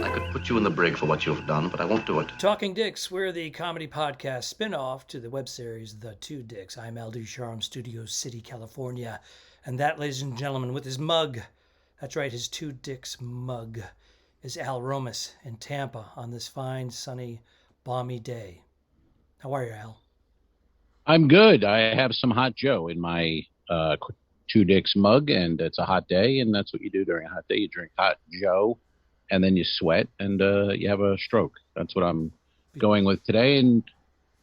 I could put you in the brig for what you've done, but I won't do it. Talking Dicks, we're the comedy podcast spin-off to the web series The Two Dicks. I'm Al Ducharme, Studio City, California. And that, ladies and gentlemen, with his mug, that's right, his Two Dicks mug, is Al Romas in Tampa on this fine, sunny, balmy day. How are you, Al? I'm good. I have some hot Joe in my Two Dicks mug, and it's a hot day, and that's what you do during a hot day. You drink hot Joe, and then you sweat, and you have a stroke. That's what I'm going with today, and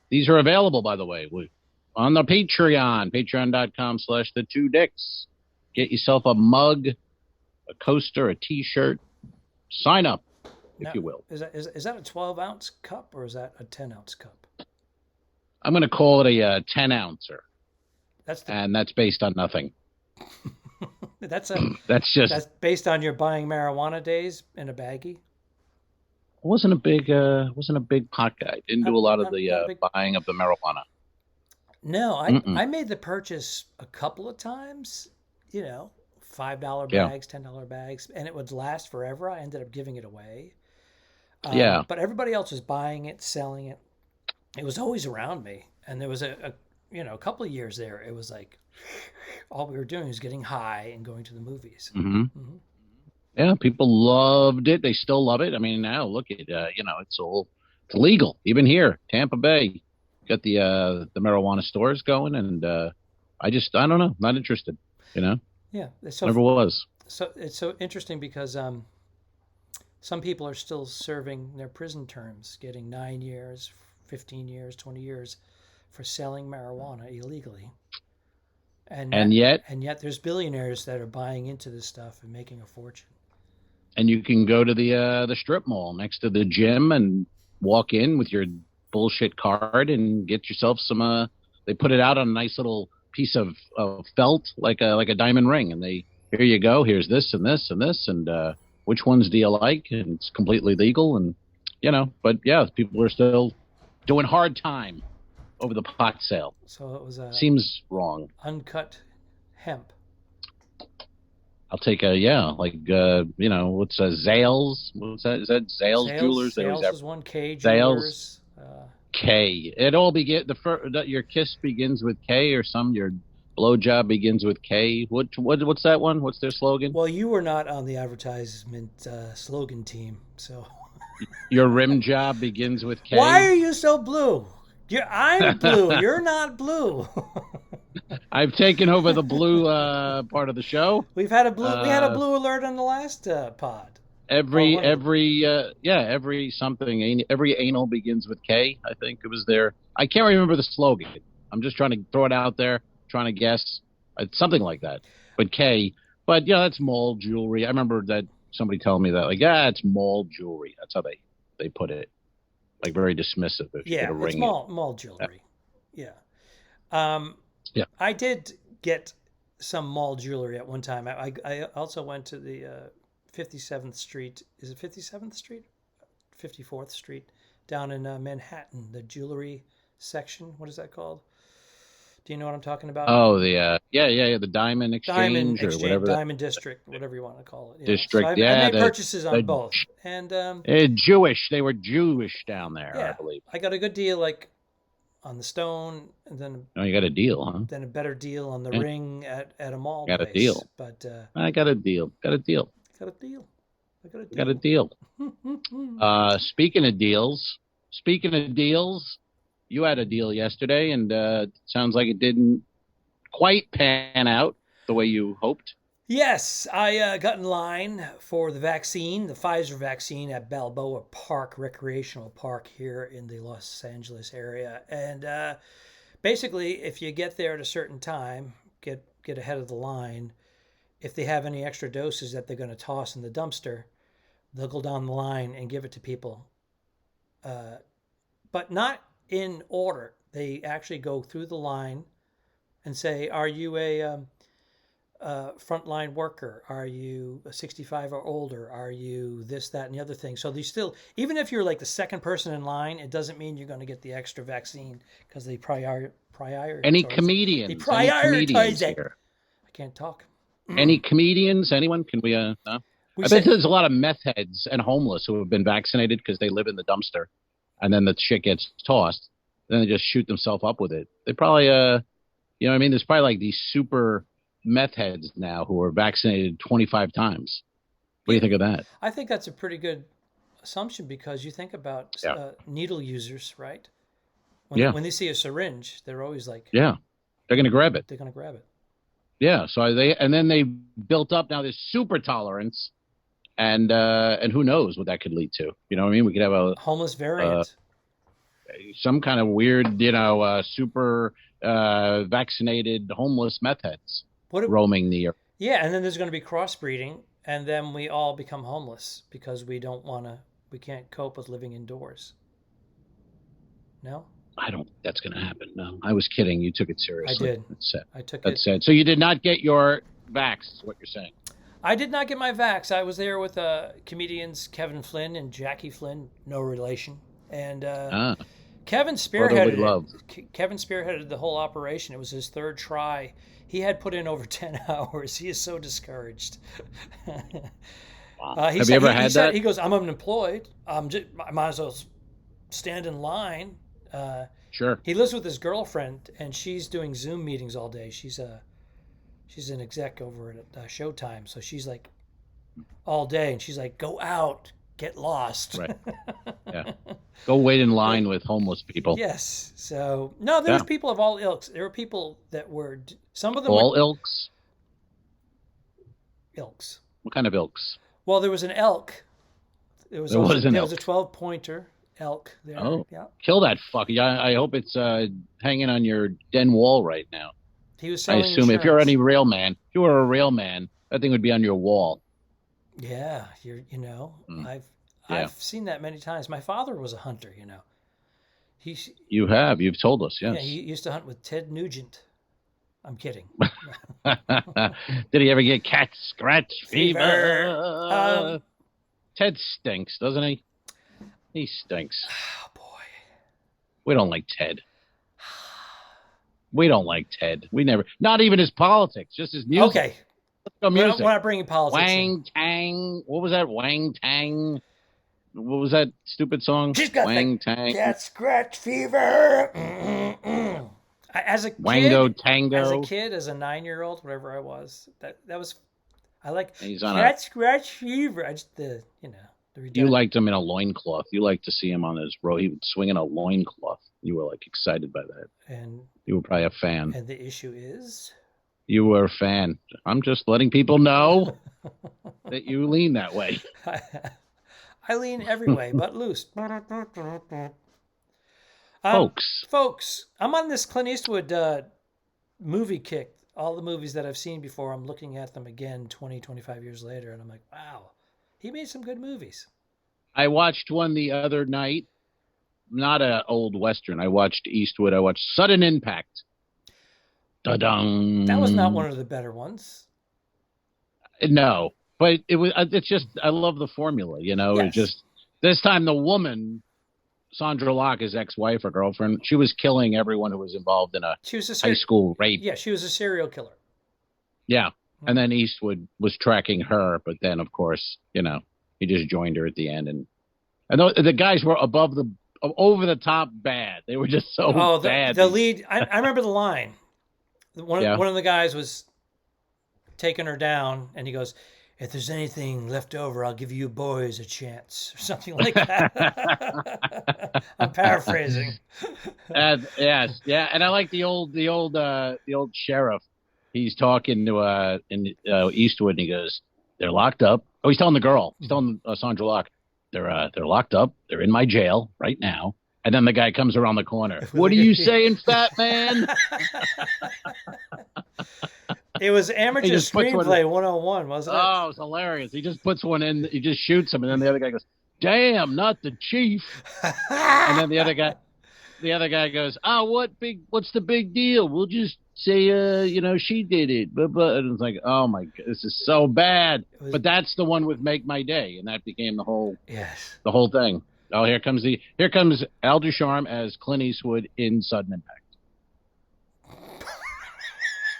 these are available, by the way, on the Patreon, patreon.com/the2dicks. Get yourself a mug, a coaster, a T-shirt. Sign up, if you will. Is that a 12-ounce cup, or is that a 10-ounce cup? I'm going to call it a 10-ouncer. And that's based on nothing. That's based on your buying marijuana days in a baggie. I wasn't a big pot guy. Didn't do a lot of the buying of the marijuana. No, I made the purchase a couple of times. You know, $5 bags, $10 bags, and it would last forever. I ended up giving it away. But everybody else was buying it, selling it. It was always around me, and there was a couple of years there. It was like all we were doing was getting high and going to the movies. Mm-hmm. Mm-hmm. Yeah, people loved it. They still love it. I mean, now look at it's legal even here, Tampa Bay. Got the marijuana stores going, and I don't know, not interested. Yeah, never was. So it's so interesting because some people are still serving their prison terms, getting 9 years, 15 years, 20 years for selling marijuana illegally. And yet there's billionaires that are buying into this stuff and making a fortune. And you can go to the strip mall next to the gym and walk in with your bullshit card and get yourself some. They put it out on a nice little piece of felt, like a diamond ring, and here you go. Here's this and this and this, and which ones do you like? And it's completely legal, and But yeah, people are still doing hard time over the pot sale. So it was seems wrong. Uncut hemp. I'll take what's Zales? What's that? Is that Zales Jewelers? Zales is one. K Jewelers. K. It all your kiss begins with K, or your blowjob begins with K. What's that one? What's their slogan? Well, you were not on the advertisement slogan team, so. Your rim job begins with K. Why are you so blue? I'm blue. You're not blue. I've taken over the blue part of the show. We had a blue alert on the last pod. Every anal begins with K. I think it was there. I can't remember the slogan. I'm just trying to throw it out there, trying to guess. It's something like that. But K. But that's mall jewelry. I remember that somebody telling me that, it's mall jewelry. That's how they put it. Like very dismissive. It's mall jewelry. Yeah. I did get some mall jewelry at one time. I also went to the 57th Street. Is it 57th Street? 54th Street down in Manhattan, the jewelry section. What is that called? Do you know what I'm talking about? Oh, the Diamond Exchange or whatever. Diamond District, whatever you want to call it. District, so I made purchases on both. And Jewish. They were Jewish down there, I believe. I got a good deal, on the stone, and then. Oh, you got a deal, huh? Then a better deal on the ring at a mall. Got a deal. But I got a deal. Got a deal. Speaking of deals, you had a deal yesterday, and it sounds like it didn't quite pan out the way you hoped. Yes, I got in line for the Pfizer vaccine at Balboa Park, recreational park here in the Los Angeles area. And basically, if you get there at a certain time, get ahead of the line, if they have any extra doses that they're going to toss in the dumpster, they'll go down the line and give it to people. But not in order. They actually go through the line and say, are you a frontline worker? Are you 65 or older? Are you this, that, and the other thing? So they still, even if you're like the second person in line, it doesn't mean you're going to get the extra vaccine because they prioritize. Any comedians? They prioritize it. Here? I can't talk. Any comedians? Anyone? Can we? No? I bet there's a lot of meth heads and homeless who have been vaccinated because they live in the dumpster, and then the shit gets tossed. Then they just shoot themselves up with it. They probably, you know what I mean? There's probably like these super meth heads now who are vaccinated 25 times. What do you think of that? I think that's a pretty good assumption because you think about needle users, right? When they see a syringe, they're always like, they're going to grab it. They're going to grab it. Yeah. So then they built up now this super tolerance, and who knows what that could lead to? You know what I mean? We could have a homeless variant. Some kind of weird, super vaccinated homeless meth heads roaming the earth. Yeah, and then there's going to be crossbreeding, and then we all become homeless because we can't cope with living indoors. No? I don't think that's going to happen. No, I was kidding. You took it seriously. I did. That's sad. So you did not get your vax, is what you're saying. I did not get my vax. I was there with comedians Kevin Flynn and Jackie Flynn, no relation. And Kevin spearheaded the whole operation. It was his third try. He had put in over 10 hours. He is so discouraged. Wow. Have you ever had that? He goes, I'm unemployed. I might as well stand in line. Sure. He lives with his girlfriend, and she's doing Zoom meetings all day. She's an exec over at Showtime, so she's like all day, and she's like, go out. Get lost. Right. Yeah. Go wait in line with homeless people. Yes. So no, there was people of all ilks. There were people that were some of them all ilks. Ilks. What kind of ilks? Well, there was an elk. There was a 12-pointer elk there. Oh, yeah. Kill that fucker. I hope it's hanging on your den wall right now. He was selling I assume insurance. if you're any real man, if you were a real man, that thing would be on your wall. Yeah, I've seen that many times. My father was a hunter, You've told us, yes. Yeah, he used to hunt with Ted Nugent. I'm kidding. Did he ever get cat scratch fever? Ted stinks, doesn't he? He stinks. Oh, boy. We don't like Ted. We never, not even his politics, just his music. Okay. We're not bringing politics. Wang Tang. What was that? Wang Tang. What was that stupid song? She's got Wang Tang. Cat scratch fever. As a kid, Wango Tango. As a kid, as a 9-year-old, whatever I was, that was. I like Cat scratch fever. I just the You liked him in a loincloth. You liked to see him on his road. He would swing in a loincloth. You were like excited by that. And you were probably a fan. And the issue is. You were a fan. I'm just letting people know that you lean that way. I lean every way, but loose. Folks, I'm on this Clint Eastwood movie kick. All the movies that I've seen before, I'm looking at them again 20, 25 years later, and I'm like, wow, he made some good movies. I watched one the other night. Not an old Western. I watched Eastwood. I watched Sudden Impact. Da-dum. That was not one of the better ones. No, but it was. It's just I love the formula. Yes. It just this time the woman, Sandra Locke, his ex-wife or girlfriend, she was killing everyone who was involved in high school rape. Yeah, she was a serial killer. Yeah, and then Eastwood was tracking her, but then of course he just joined her at the end, and the guys were over the top bad. They were just so bad. The lead. I remember the line. One of the guys was taking her down, and he goes, "If there's anything left over, I'll give you boys a chance," or something like that. I'm paraphrasing. Yes, yeah, and I like the old sheriff. He's talking to Eastwood, and he goes, "They're locked up." Oh, he's telling the girl. He's telling Sandra Locke, "They're locked up. They're in my jail right now." And then the guy comes around the corner. "What are you saying, fat man?" It was amateur screenplay 101, wasn't it? Oh, it was hilarious. He just puts one in, he just shoots him, and then the other guy goes, "Damn, not the chief." And then the other guy goes, what's the big deal? We'll just say, she did it. And it's like, oh my God, this is so bad. But that's the one with Make My Day, and that became the whole thing. Oh, here comes Al Ducharme as Clint Eastwood in Sudden Impact.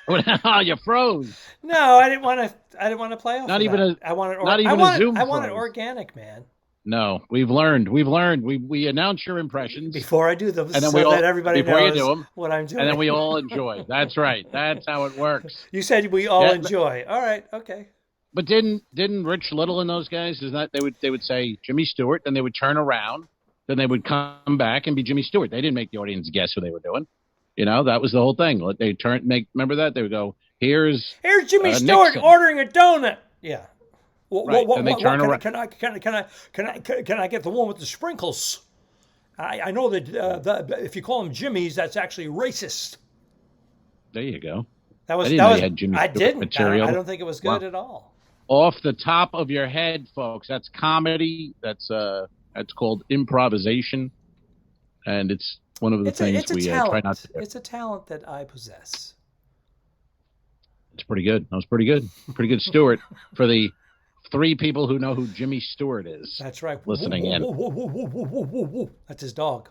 You froze. No, I didn't want to. I didn't want to play off. Not of even that. a. I wanted. Not even a Zoom. I wanted organic, man. No, we've learned. We announce your impressions before I do them, and then that everybody before knows you do them, what I'm doing, and then we all enjoy. That's right. That's how it works. You said we all enjoy. All right, okay. But didn't Rich Little and those guys? Is that they would say Jimmy Stewart, then they would turn around, then they would come back and be Jimmy Stewart. They didn't make the audience guess who they were doing. That was the whole thing. They remember that they would go, here's Jimmy Stewart Nixon. ordering a donut. Yeah. Right. And they turn around. Can I get the one with the sprinkles? I know that if you call them Jimmy's, that's actually racist. There you go. That was Jimmy I Stewart didn't. Material. I don't think it was good at all. Off the top of your head, folks. That's comedy. That's called improvisation, and it's one of the things we try not to do. It's a talent that I possess. It's pretty good. That was pretty good. Pretty good Stewart for the 3 people who know who Jimmy Stewart is. That's right. Listening in. That's his dog.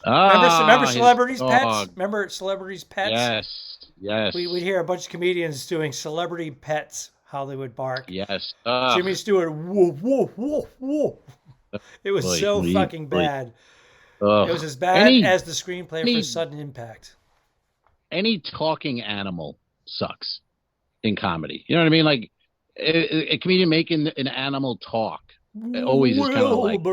Ah, remember Celebrities Pets? Remember Celebrities Pets? Yes. We'd hear a bunch of comedians doing Celebrity Pets, how they would bark. Yes. Jimmy Stewart, woof, woof, woof, woof. It was so fucking bad. It was as bad as the screenplay for Sudden Impact. Any talking animal sucks in comedy. You know what I mean? Like a comedian making an animal talk always is kind of like.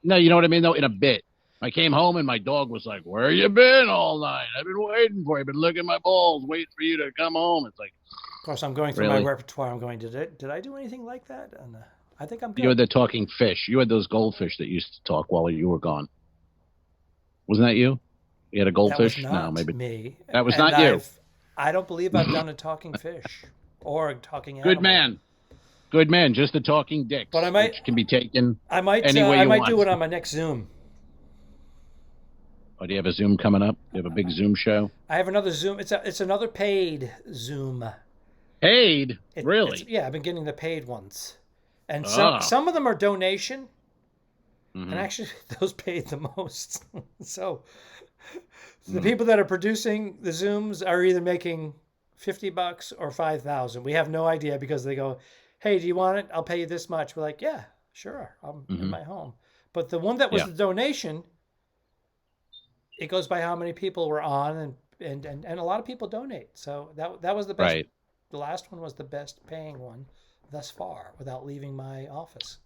No, you know what I mean though. In a bit, I came home and my dog was like, "Where you been all night? I've been waiting for you. Been licking my balls, waiting for you to come home." It's like, of course, I'm going through my repertoire. I'm going, did I do anything like that? And I think I'm good. You had the talking fish. You had those goldfish that used to talk while you were gone. Wasn't that you? You had a goldfish? That was not no, maybe me. That was not you. I don't believe I've done a talking fish or a talking animal. Good man. Just the talking dicks. But which can be taken. I might do it on my next Zoom. Oh, do you have a Zoom coming up? Do you have a big Zoom show? I have another Zoom. It's another paid Zoom. Paid? Really? Yeah, I've been getting the paid ones, and some of them are donation, and actually those paid the most. So the people that are producing the Zooms are either making $50 or $5,000. We have no idea because they go, "Hey, do you want it? I'll pay you this much." We're like, "Yeah, sure. I'm in my home." But the one that was the donation, it goes by how many people were on, and a lot of people donate. So that was the best. Right. The last one was the best paying one thus far without leaving my office.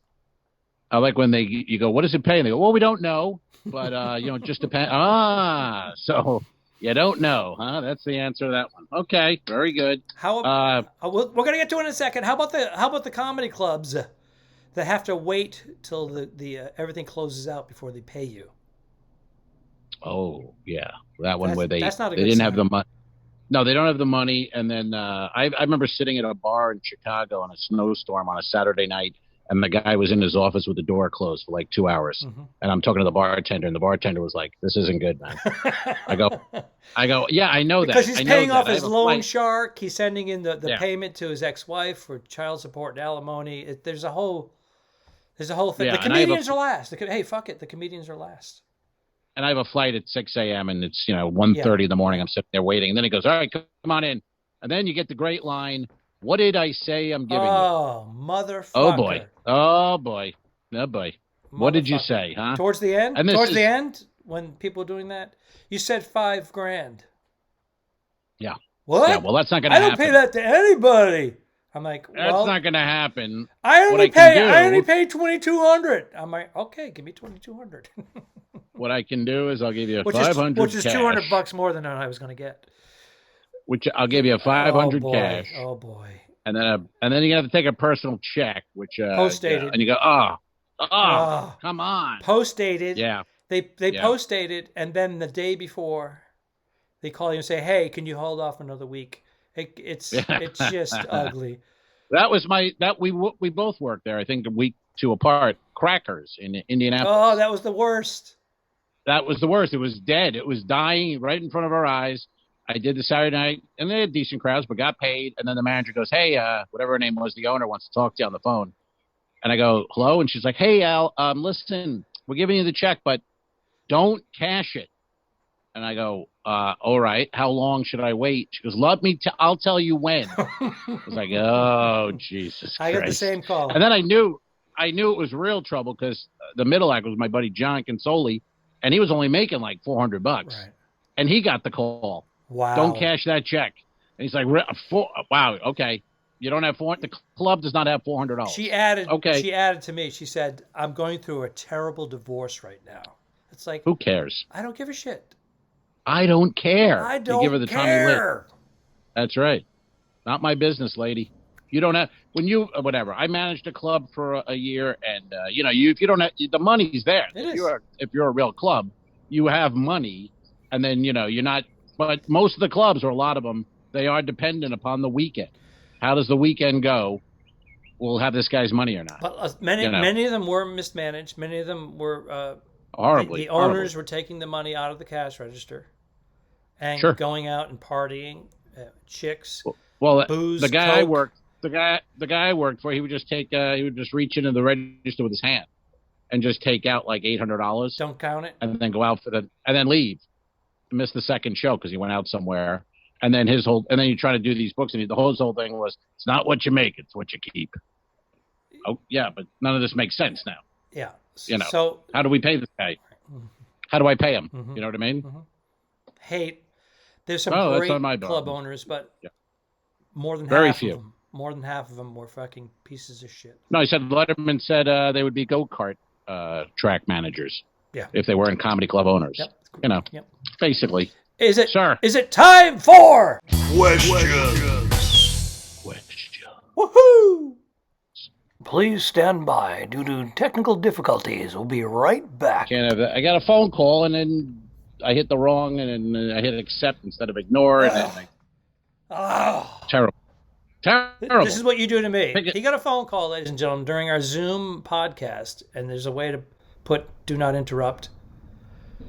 I like when you go, "What does it pay?" And they go, "Well, we don't know, but it just depends." So you don't know, huh? That's the answer to that one. Okay, very good. How we're gonna get to it in a second. How about the comedy clubs that have to wait till the everything closes out before they pay you? Oh yeah, that one where they didn't have the money. No, they don't have the money. And then I remember sitting at a bar in Chicago in a snowstorm on a Saturday night, and the guy was in his office with the door closed for like 2 hours. And I'm talking to the bartender, and the bartender was like, "This isn't good, man." I go, "Yeah, I know that." Because he's paying off his loan shark. He's sending in the payment to his ex-wife for child support and alimony. There's a whole thing. Yeah, the comedians are last. Hey, fuck it. The comedians are last. And I have a flight at 6 a.m. and it's 1:30 in the morning. I'm sitting there waiting, and then he goes, "All right, come on in." And then you get the great line, "What did I say I'm giving you?" Oh, motherfucker! Oh boy! What did you say, huh? Towards the end, the end, when people are doing that, you said $5,000. Yeah. What? Yeah. Well, that's not going to happen. I don't pay that to anybody. I'm like, that's not going to happen. I only pay $2,200. I'm like, okay, give me $2,200. What I can do is I'll give you $500, which is $200 more than I was going to get. Which I'll give you $500 cash. Oh boy! And then you have to take a personal check, which post-dated, and you go, come on, post-dated. Yeah, they post-dated, and then the day before, they call you and say, "Hey, can you hold off another week?" It's just ugly. That was we both worked there. I think a week 2 apart. Crackers in Indianapolis. Oh, that was the worst. That was the worst. It was dead. It was dying right in front of our eyes. I did the Saturday night, and they had decent crowds, but got paid. And then the manager goes, "Hey, whatever her name was, the owner wants to talk to you on the phone." And I go, "Hello?" And she's like, "Hey, Al, listen, we're giving you the check, but don't cash it." And I go, all right, how long should I wait? She goes, I'll tell you when. I was like, oh, Jesus Christ. I got the same call. And then I knew it was real trouble because the middle act was my buddy John Consoli, and he was only making like $400. Right. And he got the call. Wow. Don't cash that check. And he's like, wow, okay. You don't have the club does not have $400. She added to me, she said, I'm going through a terrible divorce right now. It's like, who cares? I don't give a shit. I don't care. I don't give her the care. That's right. Not my business, lady. You don't have, whatever. I managed a club for a year, and, if you don't have, the money's there. If you're a real club, you have money, and then, you're not, but most of the clubs, or a lot of them, they are dependent upon the weekend. How does the weekend go? We'll have this guy's money or not. But many of them were mismanaged. Many of them were horribly. The owners were taking the money out of the cash register and going out and partying, chicks. Well, booze, the guy Coke. I worked, the guy I worked for, he would just reach into the register with his hand and just take out like $800. Don't count it, and then go out and then leave. Miss the second show because he went out somewhere. And then and then you try to do these books, and the whole thing was, it's not what you make, it's what you keep. Oh yeah, but none of this makes sense now. Yeah. So how do we pay this guy? How do I pay him? Mm-hmm. You know what I mean? Mm-hmm. There's some great club owners, but more than half of them were fucking pieces of shit. No, he said Letterman said they would be go-kart track managers. Yeah. If they weren't comedy club owners. Yep. Basically. Is it time for questions? Woohoo! Please stand by. Due to technical difficulties, we'll be right back. I got a phone call, and then I hit the wrong, and then I hit accept instead of ignore. And terrible. This is what you do to me. He got a phone call, ladies and gentlemen, during our Zoom podcast, and there's a way to put "do not interrupt."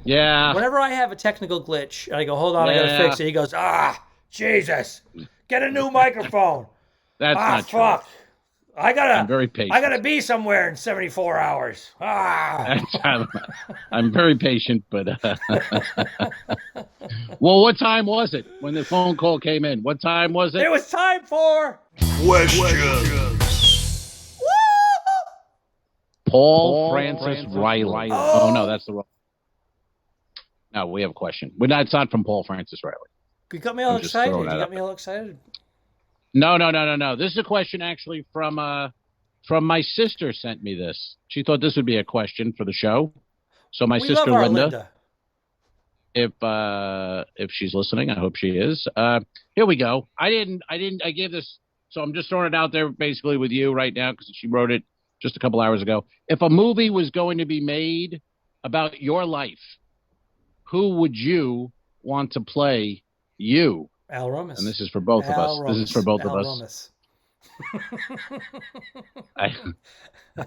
Yeah. Whenever I have a technical glitch, and I go, hold on, I gotta fix it. He goes, Jesus, get a new microphone. That's not fuck. true. I'm very patient. I gotta be somewhere in 74 hours. I'm very patient, but well, what time was it when the phone call came in? What time was it? It was time for questions. Paul Francis Riley. Oh no, that's the wrong. No, we have a question. It's not from Paul Francis Riley. You got me all excited. No. This is a question actually from my sister sent me this. She thought this would be a question for the show. So my sister Linda, if she's listening, I hope she is. Here we go. I gave this, so I'm just throwing it out there basically with you right now because she wrote it just a couple hours ago. If a movie was going to be made about your life, who would you want to play you? Al Romas. And this is for both of us. This is for both of us.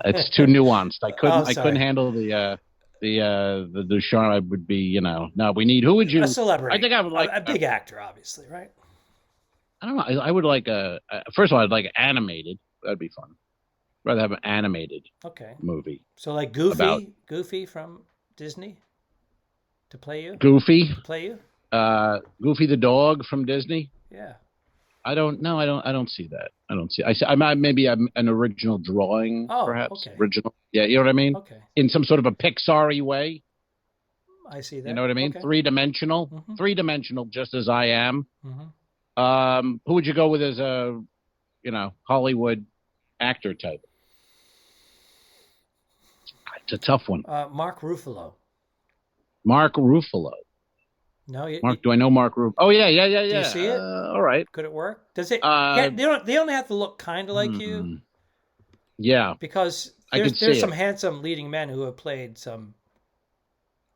It's too nuanced. I couldn't handle the Ducharme. I would be, no, we need, who would you? A celebrity. I think I would like a big actor, obviously, right? I don't know. I would like first of all, I'd like animated. That'd be fun. I'd rather have an animated movie. So like Goofy from Disney to play you? Goofy? To play you? Goofy the dog from Disney? Yeah. I don't see that. I might maybe an original drawing, perhaps. Okay. Original. Yeah, you know what I mean? Okay. In some sort of a Pixar-y way. I see that. You know what I mean? Okay. Three-dimensional. Mm-hmm. Three-dimensional, just as I am. Mm-hmm. Who would you go with as a, Hollywood actor type? It's a tough one. Mark Ruffalo. Mark Ruffalo. No, do I know Mark Ruffalo? Oh yeah. Do you see it? All right. Could it work? Does it? They only have to look kind of like you. Yeah. Because there's some handsome leading men who have played some.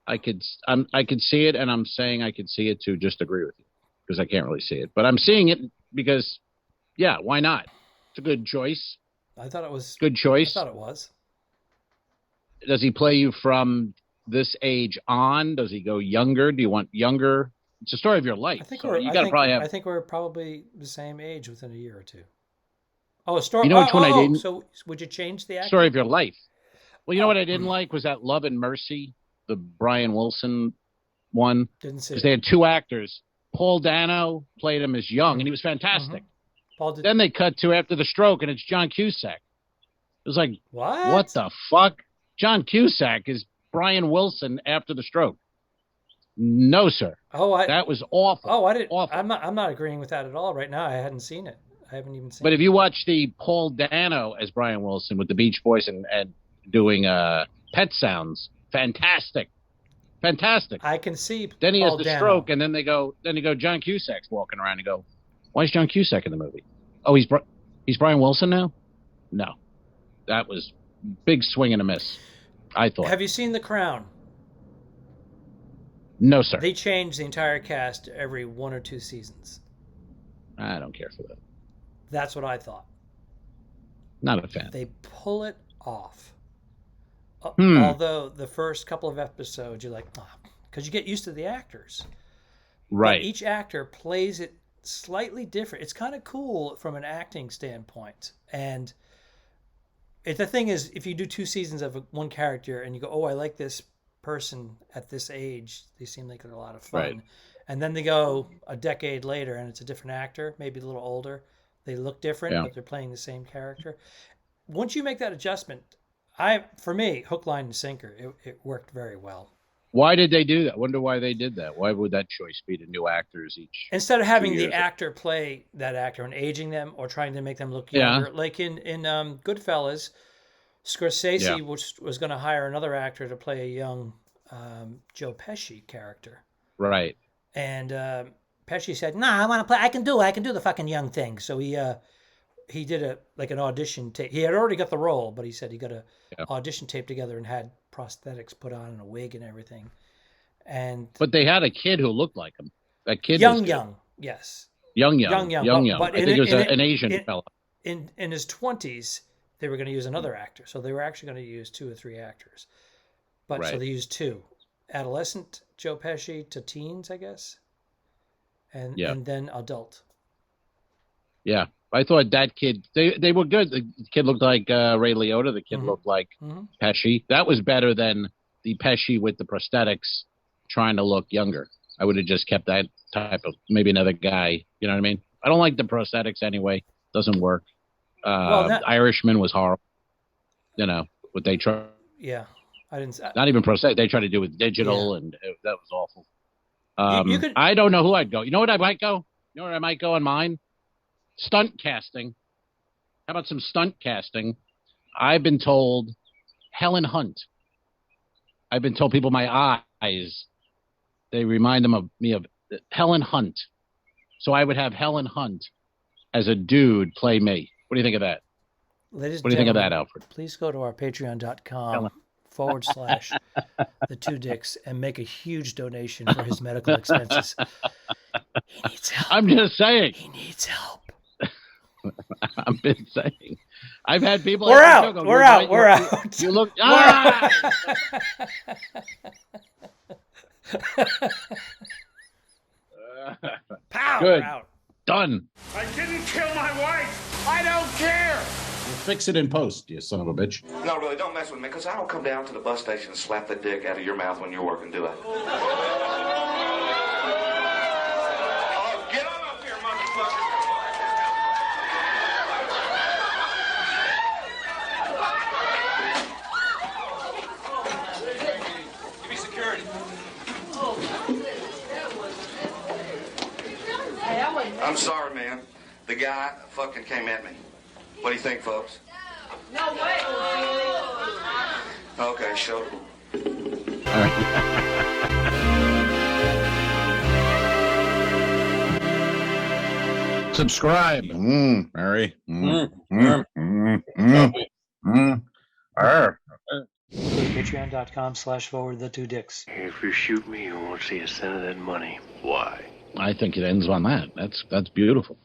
I could see it, and I'm saying I could see it to just agree with you because I can't really see it, but I'm seeing it because, yeah, why not? It's a good choice. I thought it was good choice. I thought it was. Does he play you from this age on? Does he go younger? Do you want younger? It's a story of your life. I think we're probably the same age within a year or two. Oh, a story. You know which one I didn't? So would you change the actor? Story of your life. Well, you know what I didn't like was that Love and Mercy, the Brian Wilson one? Didn't see Because it. they had two actors. Paul Dano played him as young, and he was fantastic. Then they cut to after the stroke, and it's John Cusack. It was like, what the fuck? John Cusack is Brian Wilson after the stroke. No, sir. That was awful. Oh, I didn't. Awful. I'm not agreeing with that at all right now. I hadn't seen it. I haven't even seen it. But if you watch the Paul Dano as Brian Wilson with the Beach Boys and doing pet sounds, fantastic. I can see. Then he has the stroke, and then they go. John Cusack's walking around and go, why is John Cusack in the movie? Oh, he's Brian Wilson now? No, that was big swing and a miss. I thought. Have you seen The Crown? No, sir. They change the entire cast every 1 or 2 seasons. I don't care for that. That's what I thought. Not a fan. They pull it off. Although the first couple of episodes, you're like, because you get used to the actors. Right. But each actor plays it slightly different. It's kind of cool from an acting standpoint. And the thing is, if you do 2 seasons of one character and you go, I like this person at this age, they seem like they're a lot of fun. Right. And then they go a decade later and it's a different actor, maybe a little older. They look different, but they're playing the same character. Once you make that adjustment, for me, hook, line, and sinker, it worked very well. Why did they do that? I wonder why they did that. Why would that choice be to new actors each? Instead of having the actor play that actor and aging them or trying to make them look younger, like in Goodfellas, Scorsese was going to hire another actor to play a young Joe Pesci character. Right. And Pesci said, "No, I want to play. I can do the fucking young thing." So he did an audition tape. He had already got the role, but he said he got a audition tape together and had prosthetics put on and a wig and everything. But they had a kid who looked like him. That kid young, yes, young. But I think it was an Asian fella. In his 20s, they were going to use another actor, so they were actually going to use 2 or 3 actors. But so they used 2, adolescent Joe Pesci to teens, I guess, and then adult. Yeah. I thought that kid, they were good. The kid looked like Ray Liotta. The kid looked like Pesci. That was better than the Pesci with the prosthetics trying to look younger. I would have just kept that type of, maybe another guy. You know what I mean? I don't like the prosthetics anyway. Doesn't work. Irishman was horrible. You know, what they try. Yeah. I didn't. Not even prosthetic. They tried to do with digital, and that was awful. I don't know who I'd go. You know what I might go? You know where I might go on mine? Stunt casting. How about some stunt casting? I've been told Helen Hunt. I've been told people my eyes, they remind me of Helen Hunt. So I would have Helen Hunt as a dude play me. What do you think of that? Ladies what do you think of that, Alfred? Please go to our patreon.com/the two dicks and make a huge donation for his medical expenses. He needs help. I'm just saying. He needs help. I've been saying. I've had people. We're out. We're out. You look. Pow, good. We're out. Done. I didn't kill my wife. I don't care. We'll fix it in post, you son of a bitch. No, really, don't mess with me, because I don't come down to the bus station and slap the dick out of your mouth when you're working, do I? Oh, get on up here, motherfucker. Give me security. I'm sorry, man. The guy fucking came at me. What do you think, folks? No way. Okay, show it. All right. Subscribe. Mary. Go to patreon.com/forward the two dicks. If you shoot me, you won't see a cent of that money. Why? I think it ends on that. That's beautiful.